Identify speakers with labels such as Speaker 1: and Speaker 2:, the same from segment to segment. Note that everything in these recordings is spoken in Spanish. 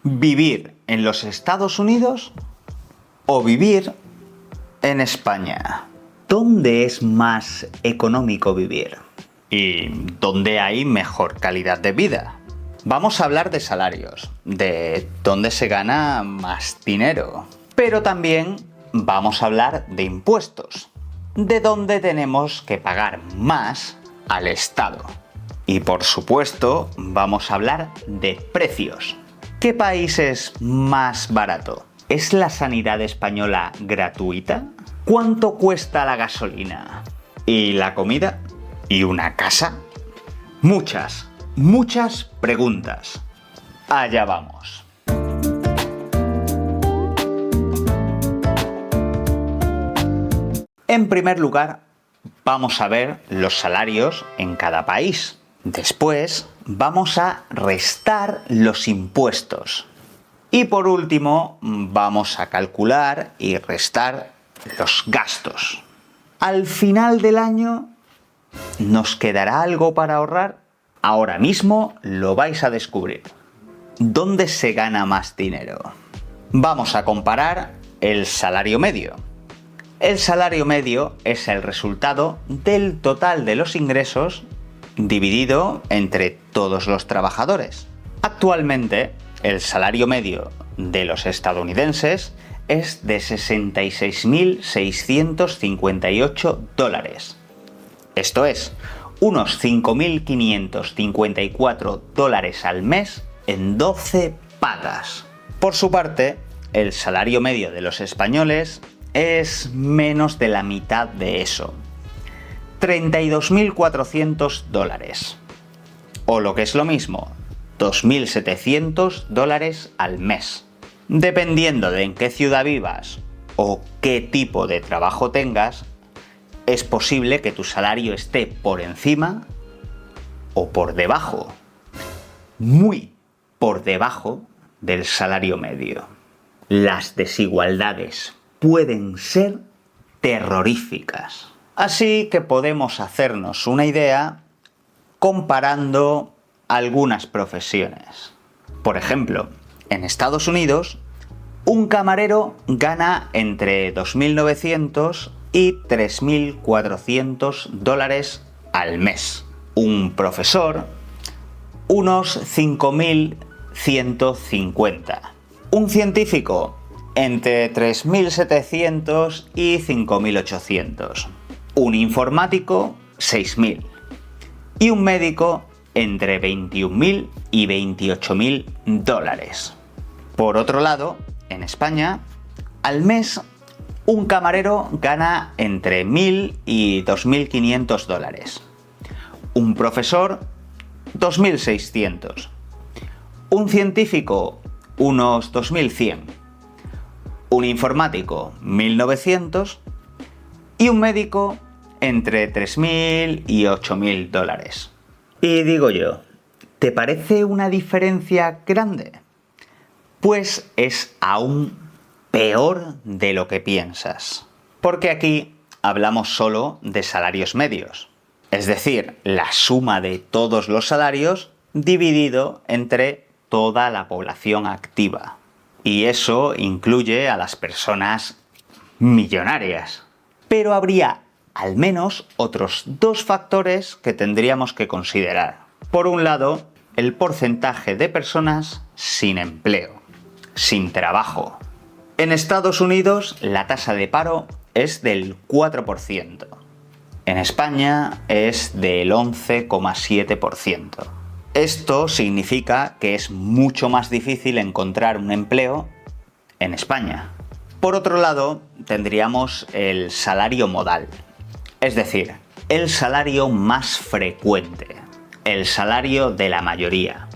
Speaker 1: ¿Vivir en los Estados Unidos o vivir en España? ¿Dónde es más económico vivir? ¿Y dónde hay mejor calidad de vida? Vamos a hablar de salarios, de dónde se gana más dinero. Pero también vamos a hablar de impuestos, de dónde tenemos que pagar más al Estado. Y por supuesto, vamos a hablar de precios. ¿Qué país es más barato? ¿Es la sanidad española gratuita? ¿Cuánto cuesta la gasolina? ¿Y la comida? ¿Y una casa? Muchas preguntas. Allá vamos. En primer lugar, vamos a ver los salarios en cada país. Después, vamos a restar los impuestos. Y por último, vamos a calcular y restar los gastos. Al final del año, ¿nos quedará algo para ahorrar? Ahora mismo lo vais a descubrir. ¿Dónde se gana más dinero? Vamos a comparar el salario medio. El salario medio es el resultado del total de los ingresos dividido entre todos los trabajadores. Actualmente, el salario medio de los estadounidenses es de $66.658. Esto es, unos $5.554 al mes en 12 pagas. Por su parte, el salario medio de los españoles es menos de la mitad de eso. $32.400. O lo que es lo mismo, $2.700 al mes. Dependiendo de en qué ciudad vivas o qué tipo de trabajo tengas, es posible que tu salario esté por encima o por debajo. Muy por debajo del salario medio. Las desigualdades pueden ser terroríficas. Así que podemos hacernos una idea comparando algunas profesiones. Por ejemplo, en Estados Unidos, un camarero gana entre $2.900 y $3.400 al mes. Un profesor, unos $5.150. Un científico, entre $3.700 y $5.800. Un informático, $6.000. Y un médico, entre $21.000 y $28.000. Por otro lado, en España, al mes, un camarero gana entre $1.000 y $2.500. Un profesor, $2.600. Un científico, unos $2.100. Un informático, $1.900. Y un médico, entre $3.000 y $8.000. Y digo yo, ¿te parece una diferencia grande? Pues es aún peor de lo que piensas. Porque aquí hablamos solo de salarios medios. Es decir, la suma de todos los salarios dividido entre toda la población activa. Y eso incluye a las personas millonarias. Pero habría al menos otros dos factores que tendríamos que considerar. Por un lado, el porcentaje de personas sin empleo, sin trabajo. En Estados Unidos, la tasa de paro es del 4%. En España es del 11,7%. Esto significa que es mucho más difícil encontrar un empleo en España. Por otro lado, tendríamos el salario modal, es decir, el salario más frecuente, el salario de la mayoría,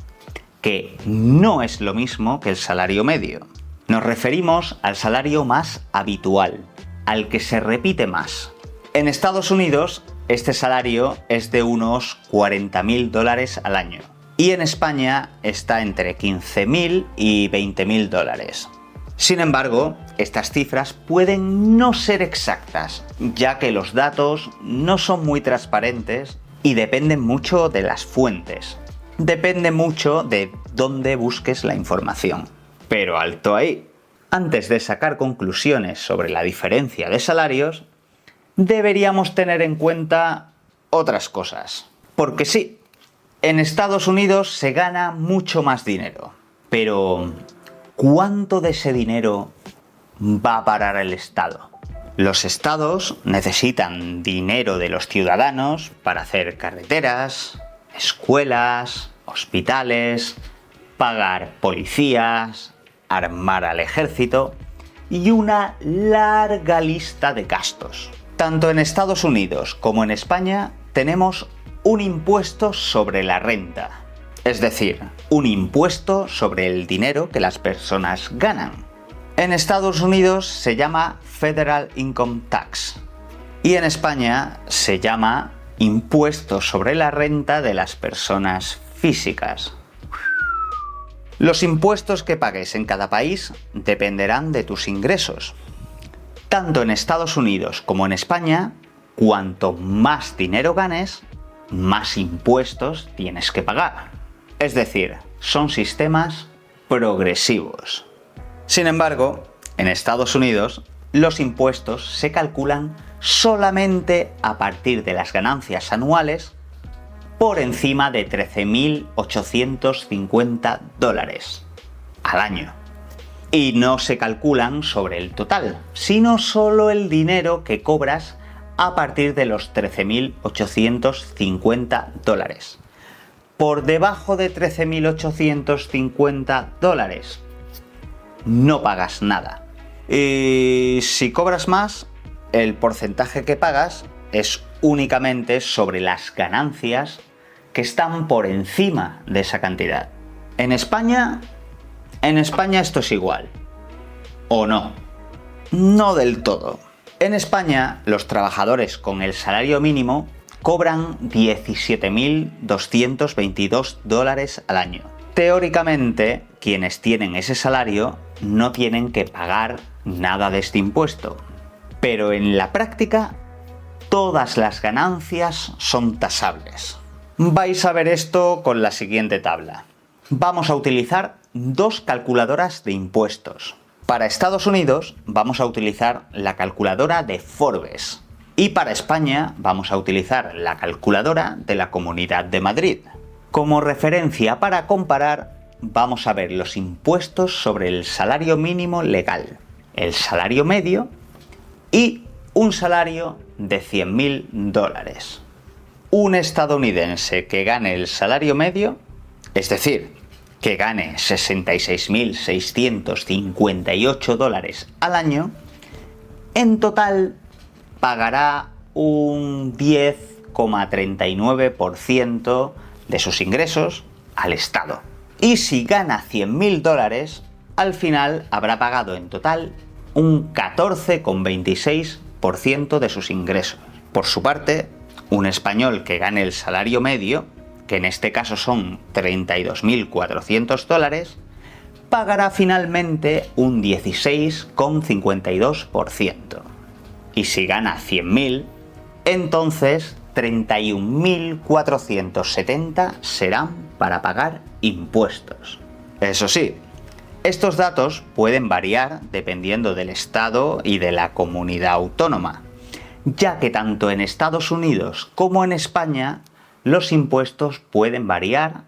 Speaker 1: que no es lo mismo que el salario medio. Nos referimos al salario más habitual, al que se repite más. En Estados Unidos, este salario es de unos $40.000 al año y en España está entre $15.000 y $20.000. Sin embargo, estas cifras pueden no ser exactas, ya que los datos no son muy transparentes y dependen mucho de las fuentes. Depende mucho de dónde busques la información. Pero alto ahí. Antes de sacar conclusiones sobre la diferencia de salarios, deberíamos tener en cuenta otras cosas. Porque sí, en Estados Unidos se gana mucho más dinero. Pero, ¿cuánto de ese dinero va a parar el Estado? Los estados necesitan dinero de los ciudadanos para hacer carreteras, escuelas, hospitales, pagar policías, armar al ejército y una larga lista de gastos. Tanto en Estados Unidos como en España tenemos un impuesto sobre la renta, es decir, un impuesto sobre el dinero que las personas ganan. En Estados Unidos se llama Federal Income Tax y en España se llama Impuesto sobre la renta de las personas físicas. Los impuestos que pagues en cada país dependerán de tus ingresos. Tanto en Estados Unidos como en España, cuanto más dinero ganes, más impuestos tienes que pagar. Es decir, son sistemas progresivos. Sin embargo, en Estados Unidos, los impuestos se calculan solamente a partir de las ganancias anuales por encima de $13.850 al año. Y no se calculan sobre el total, sino solo el dinero que cobras a partir de los $13.850. Por debajo de $13.850, no pagas nada. Y si cobras más, el porcentaje que pagas es únicamente sobre las ganancias que están por encima de esa cantidad. En España esto es igual. ¿O no? No del todo. En España, los trabajadores con el salario mínimo cobran $17.222 al año. Teóricamente, quienes tienen ese salario no tienen que pagar nada de este impuesto. Pero en la práctica, todas las ganancias son tasables. Vais a ver esto con la siguiente tabla. Vamos a utilizar dos calculadoras de impuestos. Para Estados Unidos vamos a utilizar la calculadora de Forbes y para España vamos a utilizar la calculadora de la Comunidad de Madrid. Como referencia para comparar, vamos a ver los impuestos sobre el salario mínimo legal, el salario medio y un salario de $100.000. Un estadounidense que gane el salario medio, es decir, que gane $66.658 al año, en total pagará un 10,39% de sus ingresos al Estado. Y si gana $100.000, al final habrá pagado en total un 14,26% de sus ingresos. Por su parte, un español que gane el salario medio, que en este caso son $32.400, pagará finalmente un 16,52%. Y si gana 100.000, entonces 31.470 serán para pagar impuestos. Eso sí, estos datos pueden variar dependiendo del estado y de la comunidad autónoma, ya que tanto en Estados Unidos como en España los impuestos pueden variar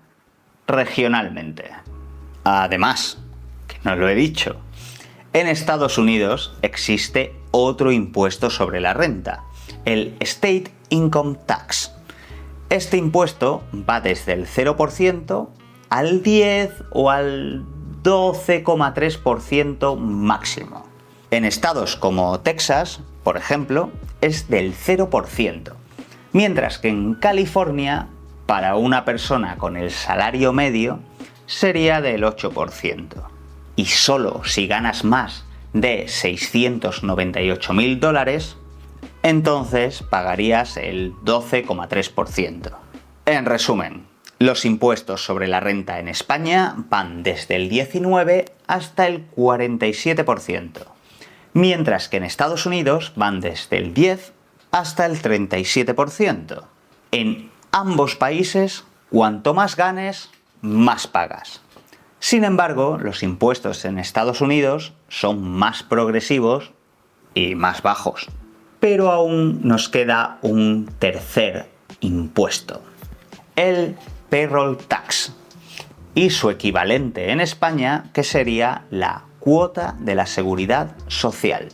Speaker 1: regionalmente. Además, que no lo he dicho, en Estados Unidos existe otro impuesto sobre la renta, el State Income Tax. Este impuesto va desde el 0% al 10 o al 12,3% máximo. En estados como Texas, por ejemplo, es del 0%, mientras que en California, para una persona con el salario medio, sería del 8%. Y solo si ganas más de $698.000, entonces pagarías el 12,3%. En resumen, los impuestos sobre la renta en España van desde el 19 hasta el 47%, mientras que en Estados Unidos van desde el 10 hasta el 37%. En ambos países, cuanto más ganes, más pagas. Sin embargo, los impuestos en Estados Unidos son más progresivos y más bajos. Pero aún nos queda un tercer impuesto, el payroll tax, y su equivalente en España, que sería la cuota de la seguridad social.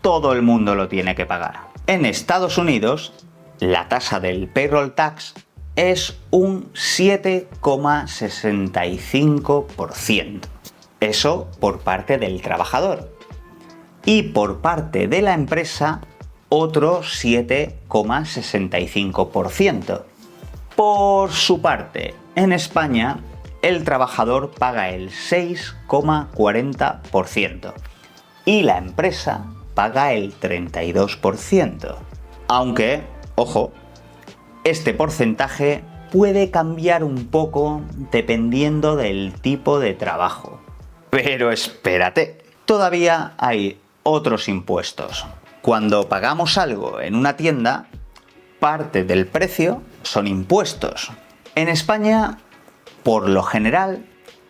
Speaker 1: Todo el mundo lo tiene que pagar. En Estados Unidos, la tasa del payroll tax es un 7,65%. Eso por parte del trabajador. Y por parte de la empresa, otro 7,65%. Por su parte, en España, el trabajador paga el 6,40% y la empresa paga el 32%. Aunque, ojo, este porcentaje puede cambiar un poco dependiendo del tipo de trabajo. Pero espérate, todavía hay otros impuestos. Cuando pagamos algo en una tienda, parte del precio son impuestos. En España, por lo general,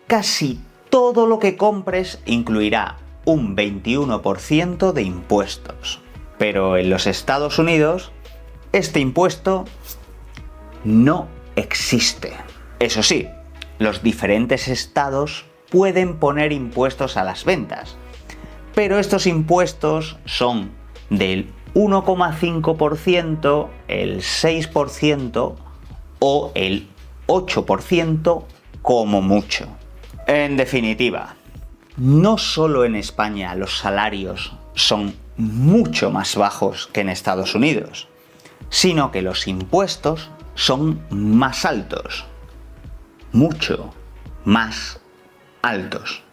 Speaker 1: casi todo lo que compres incluirá un 21% de impuestos. Pero en los Estados Unidos, este impuesto no existe. Eso sí, los diferentes estados pueden poner impuestos a las ventas, pero estos impuestos son del 1,5%, el 6% o el 8% como mucho. En definitiva, no solo en España los salarios son mucho más bajos que en Estados Unidos, sino que los impuestos son más altos, mucho más altos.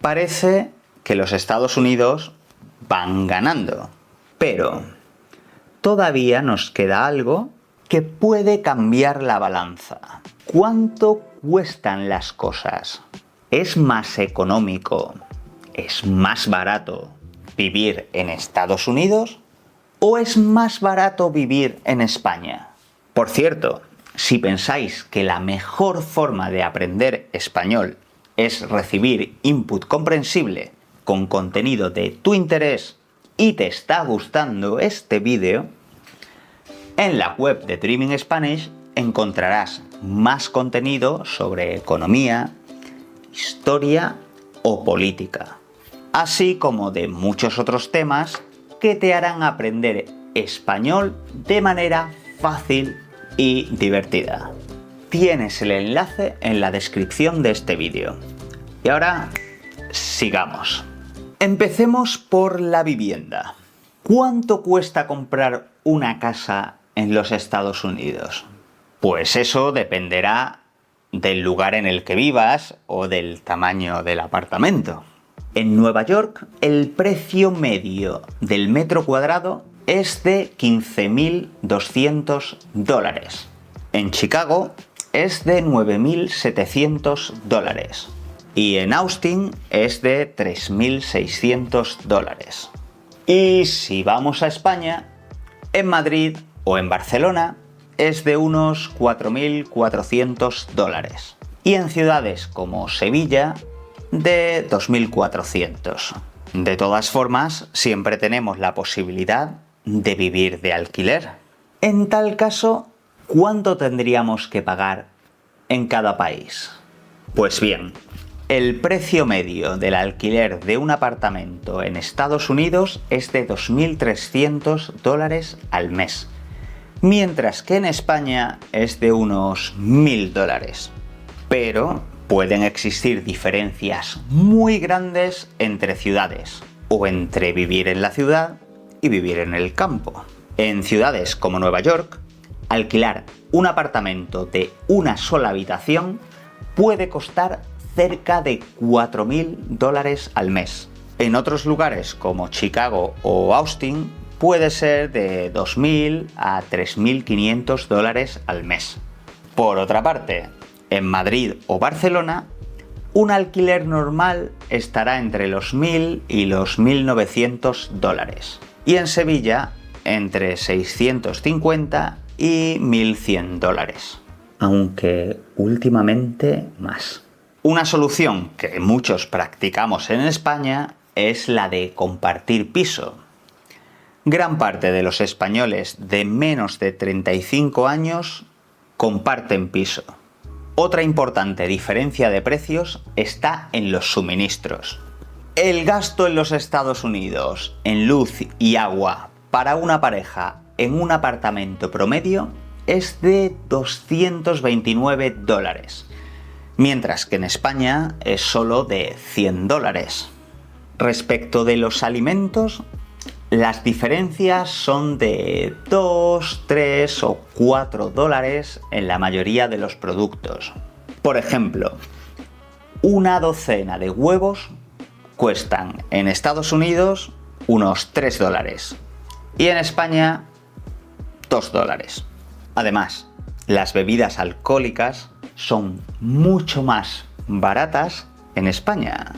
Speaker 1: Parece que los Estados Unidos van ganando, pero todavía nos queda algo que puede cambiar la balanza. ¿Cuánto cuestan las cosas? ¿Es más económico, es más barato vivir en Estados Unidos o es más barato vivir en España? Por cierto, si pensáis que la mejor forma de aprender español es recibir input comprensible con contenido de tu interés y te está gustando este vídeo, en la web de Dreaming Spanish encontrarás más contenido sobre economía, historia o política, así como de muchos otros temas que te harán aprender español de manera fácil y divertida. Tienes el enlace en la descripción de este vídeo. Y ahora, sigamos. Empecemos por la vivienda. ¿Cuánto cuesta comprar una casa en los Estados Unidos? Pues eso dependerá del lugar en el que vivas o del tamaño del apartamento. En Nueva York, el precio medio del metro cuadrado es de $15.200. En Chicago es de $9.700. Y en Austin es de $3.600. Y si vamos a España, en Madrid o en Barcelona es de unos $4.400. Y en ciudades como Sevilla, de 2.400. De todas formas, siempre tenemos la posibilidad de vivir de alquiler. En tal caso, ¿cuánto tendríamos que pagar en cada país? Pues bien, el precio medio del alquiler de un apartamento en Estados Unidos es de $2.300 al mes, mientras que en España es de unos $1.000. Pero pueden existir diferencias muy grandes entre ciudades, o entre vivir en la ciudad y vivir en el campo. En ciudades como Nueva York, alquilar un apartamento de una sola habitación puede costar cerca de $4.000 al mes. En otros lugares como Chicago o Austin puede ser de $2.000 a $3.500 al mes. Por otra parte, en Madrid o Barcelona, un alquiler normal estará entre los $1.000 y los $1.900. Y en Sevilla, entre $650 y $1.100. aunque últimamente más. Una solución que muchos practicamos en España es la de compartir piso. Gran parte de los españoles de menos de 35 años comparten piso. Otra importante diferencia de precios está en los suministros. El gasto en los Estados Unidos en luz y agua para una pareja en un apartamento promedio es de $229, mientras que en España es solo de $100. Respecto de los alimentos, las diferencias son de 2, 3 o 4 dólares en la mayoría de los productos. Por ejemplo, una docena de huevos cuestan en Estados Unidos unos $3 y en España $2. Además, las bebidas alcohólicas son mucho más baratas en España.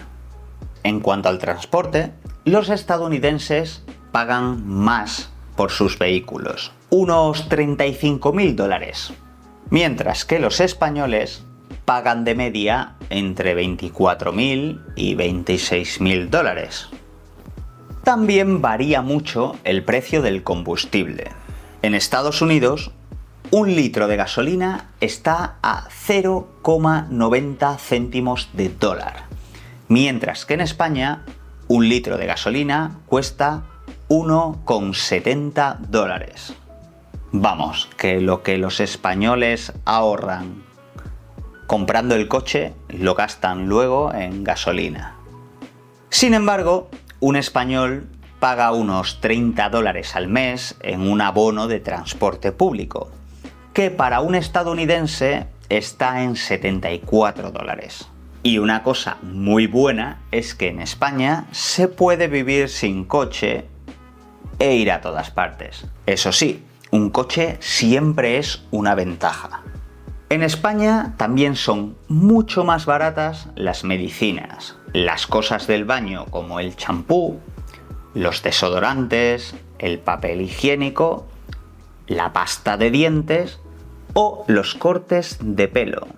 Speaker 1: En cuanto al transporte, los estadounidenses pagan más por sus vehículos, unos $35.000, mientras que los españoles pagan de media entre $24.000 y $26.000. También varía mucho el precio del combustible. En Estados Unidos, un litro de gasolina está a 0,90 céntimos de dólar, mientras que en España un litro de gasolina cuesta $1,70. Vamos, que lo que los españoles ahorran comprando el coche lo gastan luego en gasolina. Sin embargo, un español paga unos $30 al mes en un abono de transporte público, que para un estadounidense está en $74. Y una cosa muy buena es que en España se puede vivir sin coche e ir a todas partes. Eso sí, un coche siempre es una ventaja. En España también son mucho más baratas las medicinas, las cosas del baño como el champú, los desodorantes, el papel higiénico, la pasta de dientes o los cortes de pelo.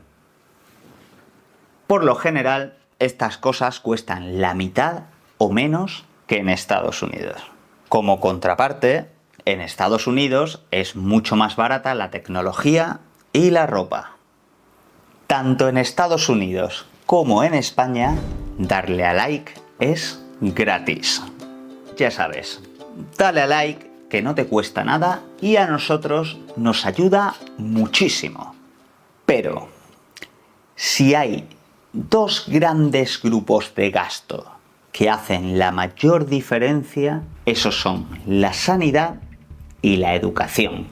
Speaker 1: Por lo general, estas cosas cuestan la mitad o menos que en Estados Unidos. Como contraparte, en Estados Unidos es mucho más barata la tecnología y la ropa. Tanto en Estados Unidos como en España, darle a like es gratis. Ya sabes, dale a like que no te cuesta nada y a nosotros nos ayuda muchísimo. Pero, si hay dos grandes grupos de gasto que hacen la mayor diferencia, esos son la sanidad y la educación.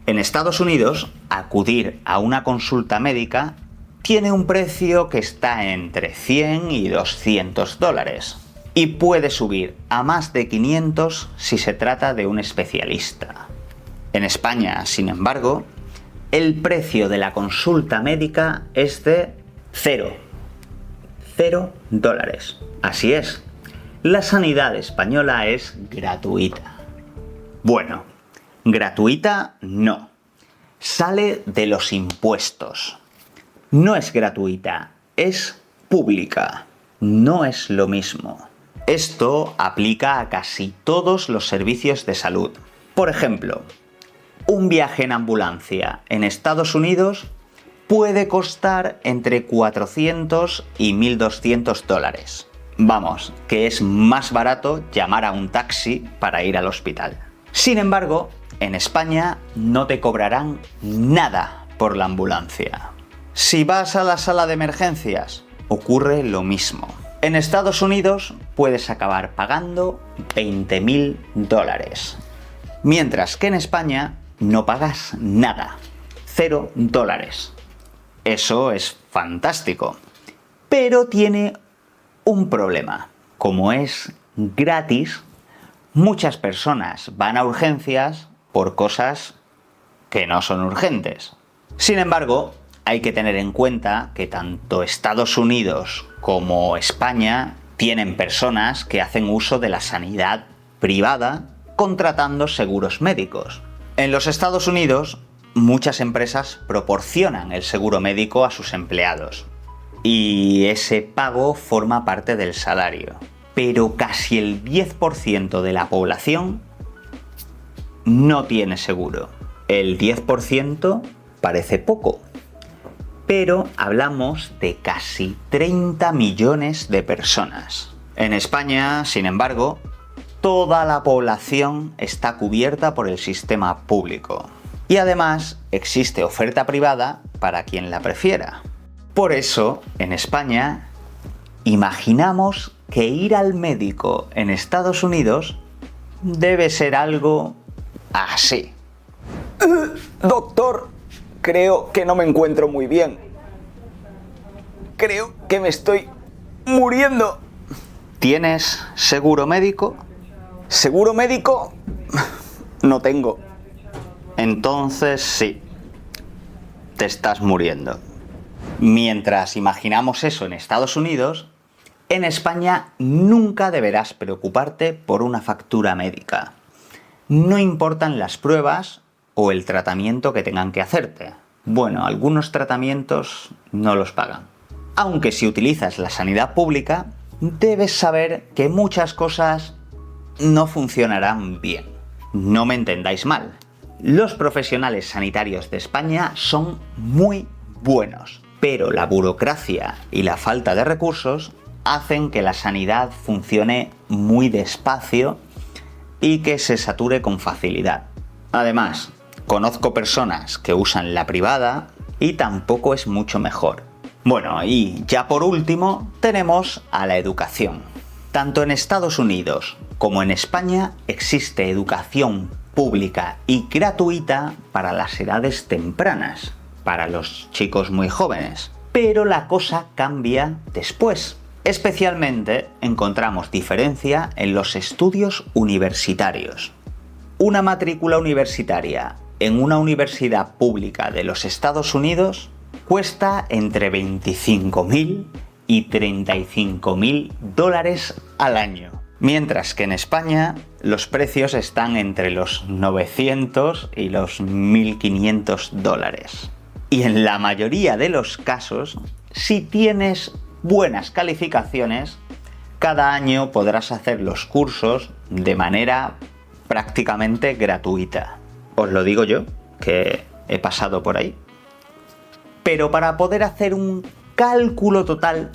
Speaker 1: En Estados Unidos, acudir a una consulta médica tiene un precio que está entre $100 y $200 y puede subir a más de 500 si se trata de un especialista. En España, sin embargo, el precio de la consulta médica es de $0. Así es, la sanidad española es gratuita. Bueno, gratuita no. Sale de los impuestos. No es gratuita, es pública. No es lo mismo. Esto aplica a casi todos los servicios de salud. Por ejemplo, un viaje en ambulancia en Estados Unidos puede costar entre $400 y $1.200. Vamos, que es más barato llamar a un taxi para ir al hospital. Sin embargo, en España no te cobrarán nada por la ambulancia. Si vas a la sala de emergencias, ocurre lo mismo. En Estados Unidos puedes acabar pagando $20.000, mientras que en España no pagas nada, $0. Eso es fantástico, pero tiene un problema. Como es gratis, muchas personas van a urgencias por cosas que no son urgentes. Sin embargo, hay que tener en cuenta que tanto Estados Unidos como España tienen personas que hacen uso de la sanidad privada contratando seguros médicos. En los Estados Unidos, muchas empresas proporcionan el seguro médico a sus empleados y ese pago forma parte del salario. Pero casi el 10% de la población no tiene seguro. El 10% parece poco, pero hablamos de casi 30 millones de personas. En España, sin embargo, toda la población está cubierta por el sistema público. Y además existe oferta privada para quien la prefiera. Por eso, en España, imaginamos que ir al médico en Estados Unidos debe ser algo así.
Speaker 2: Doctor, creo que no me encuentro muy bien. Creo que me estoy muriendo.
Speaker 1: ¿Tienes seguro médico?
Speaker 2: ¿Seguro médico? No tengo.
Speaker 1: Entonces sí, te estás muriendo. Mientras imaginamos eso en Estados Unidos, en España nunca deberás preocuparte por una factura médica. No importan las pruebas o el tratamiento que tengan que hacerte. Bueno, algunos tratamientos no los pagan. Aunque si utilizas la sanidad pública, debes saber que muchas cosas no funcionarán bien. No me entendáis mal. Los profesionales sanitarios de España son muy buenos, pero la burocracia y la falta de recursos hacen que la sanidad funcione muy despacio y que se sature con facilidad. Además, conozco personas que usan la privada y tampoco es mucho mejor. Bueno, y ya por último tenemos a la educación. Tanto en Estados Unidos como en España existe educación pública y gratuita para las edades tempranas, para los chicos muy jóvenes. Pero la cosa cambia después. Especialmente encontramos diferencia en los estudios universitarios. Una matrícula universitaria en una universidad pública de los Estados Unidos cuesta entre $25.000 y $35.000 al año. Mientras que en España los precios están entre los 900 y los $1.500. Y en la mayoría de los casos, si tienes buenas calificaciones, cada año podrás hacer los cursos de manera prácticamente gratuita. Os lo digo yo, que he pasado por ahí. Pero para poder hacer un cálculo total,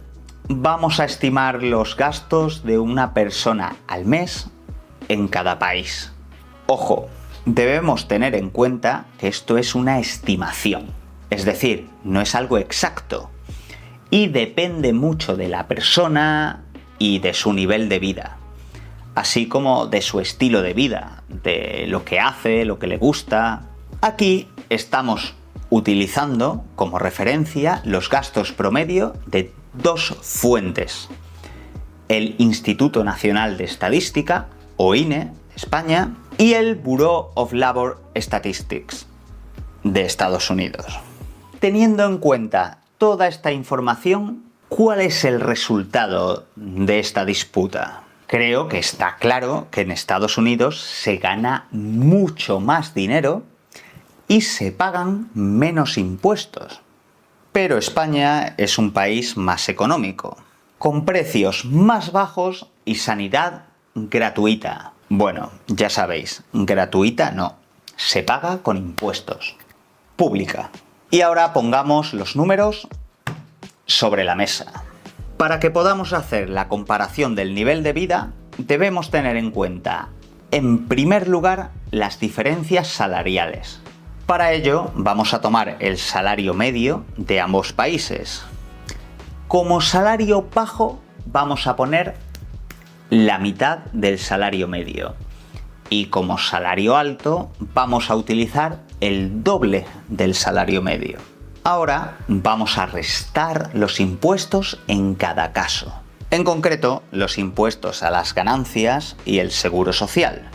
Speaker 1: vamos a estimar los gastos de una persona al mes en cada país. Ojo, debemos tener en cuenta que esto es una estimación, es decir, no es algo exacto y depende mucho de la persona y de su nivel de vida, así como de su estilo de vida, de lo que hace, lo que le gusta. Aquí estamos utilizando como referencia los gastos promedio de dos fuentes: el Instituto Nacional de Estadística, o INE, España, y el Bureau of Labor Statistics, de Estados Unidos. Teniendo en cuenta toda esta información, ¿cuál es el resultado de esta disputa? Creo que está claro que en Estados Unidos se gana mucho más dinero y se pagan menos impuestos. Pero España es un país más económico, con precios más bajos y sanidad gratuita. Bueno, ya sabéis, gratuita no, se paga con impuestos. Pública. Y ahora pongamos los números sobre la mesa. Para que podamos hacer la comparación del nivel de vida, debemos tener en cuenta, en primer lugar, las diferencias salariales. Para ello, vamos a tomar el salario medio de ambos países. Como salario bajo, vamos a poner la mitad del salario medio. Y como salario alto, vamos a utilizar el doble del salario medio. Ahora vamos a restar los impuestos en cada caso. En concreto, los impuestos a las ganancias y el seguro social.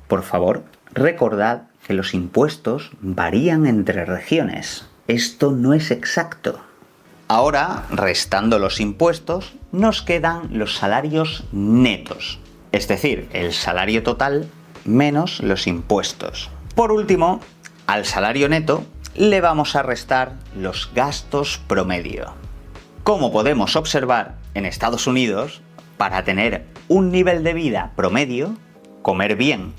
Speaker 1: Por favor, recordad que los impuestos varían entre regiones. Esto no es exacto. Ahora, restando los impuestos, nos quedan los salarios netos, es decir, el salario total menos los impuestos. Por último, Al salario neto le vamos a restar los gastos promedio. Como podemos observar, en Estados Unidos, para tener un nivel de vida promedio, comer bien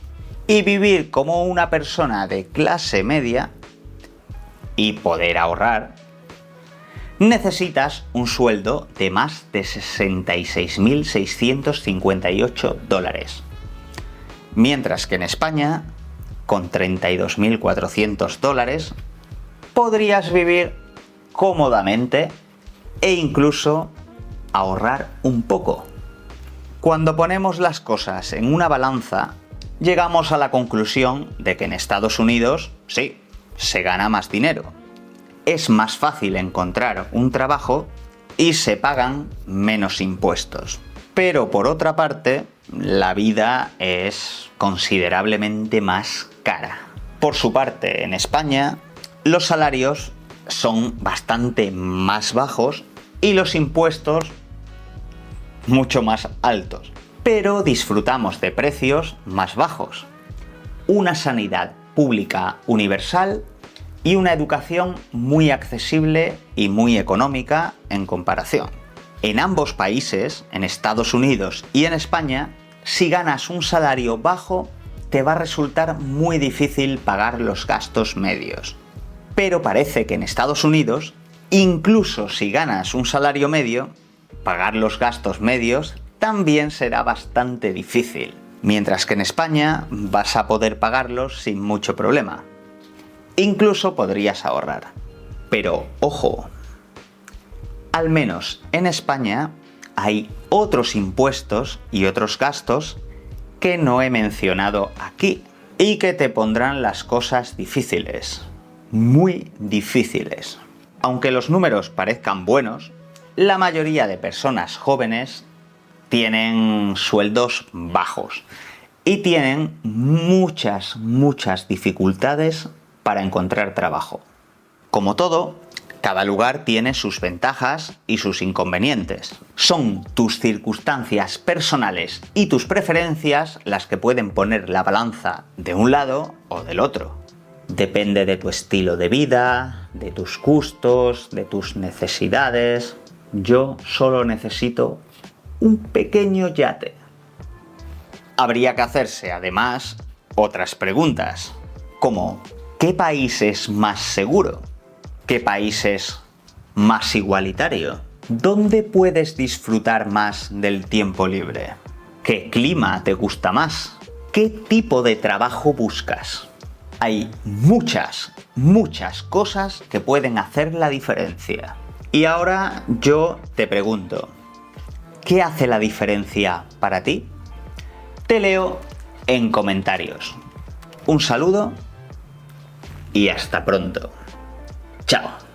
Speaker 1: y vivir como una persona de clase media y poder ahorrar, necesitas un sueldo de más de 66.658 dólares. Mientras que en España, con 32.400 dólares, podrías vivir cómodamente e incluso ahorrar un poco. Cuando ponemos las cosas en una balanza, llegamos a la conclusión de que en Estados Unidos, sí, se gana más dinero. Es más fácil encontrar un trabajo y se pagan menos impuestos. Pero por otra parte, la vida es considerablemente más cara. Por su parte, en España, los salarios son bastante más bajos y los impuestos mucho más altos. Pero disfrutamos de precios más bajos, una sanidad pública universal y una educación muy accesible y muy económica en comparación. En ambos países, en Estados Unidos y en España, si ganas un salario bajo, te va a resultar muy difícil pagar los gastos medios. Pero parece que en Estados Unidos, incluso si ganas un salario medio, pagar los gastos medios también será bastante difícil. Mientras que en España vas a poder pagarlos sin mucho problema. Incluso podrías ahorrar. Pero ojo, al menos en España hay otros impuestos y otros gastos que no he mencionado aquí y que te pondrán las cosas difíciles, muy difíciles. Aunque los números parezcan buenos, la mayoría de personas jóvenes tienen sueldos bajos y tienen muchas dificultades para encontrar trabajo. Como todo, cada lugar tiene sus ventajas y sus inconvenientes. Son tus circunstancias personales y tus preferencias las que pueden poner la balanza de un lado o del otro. Depende de tu estilo de vida, de tus gustos, de tus necesidades. Yo solo necesito un pequeño yate. Habría que hacerse, además, otras preguntas, como ¿qué país es más seguro? ¿Qué país es más igualitario? ¿Dónde puedes disfrutar más del tiempo libre? ¿Qué clima te gusta más? ¿Qué tipo de trabajo buscas? Hay muchas cosas que pueden hacer la diferencia. Y ahora yo te pregunto, ¿qué hace la diferencia para ti? Te leo en comentarios. Un saludo y hasta pronto. Chao.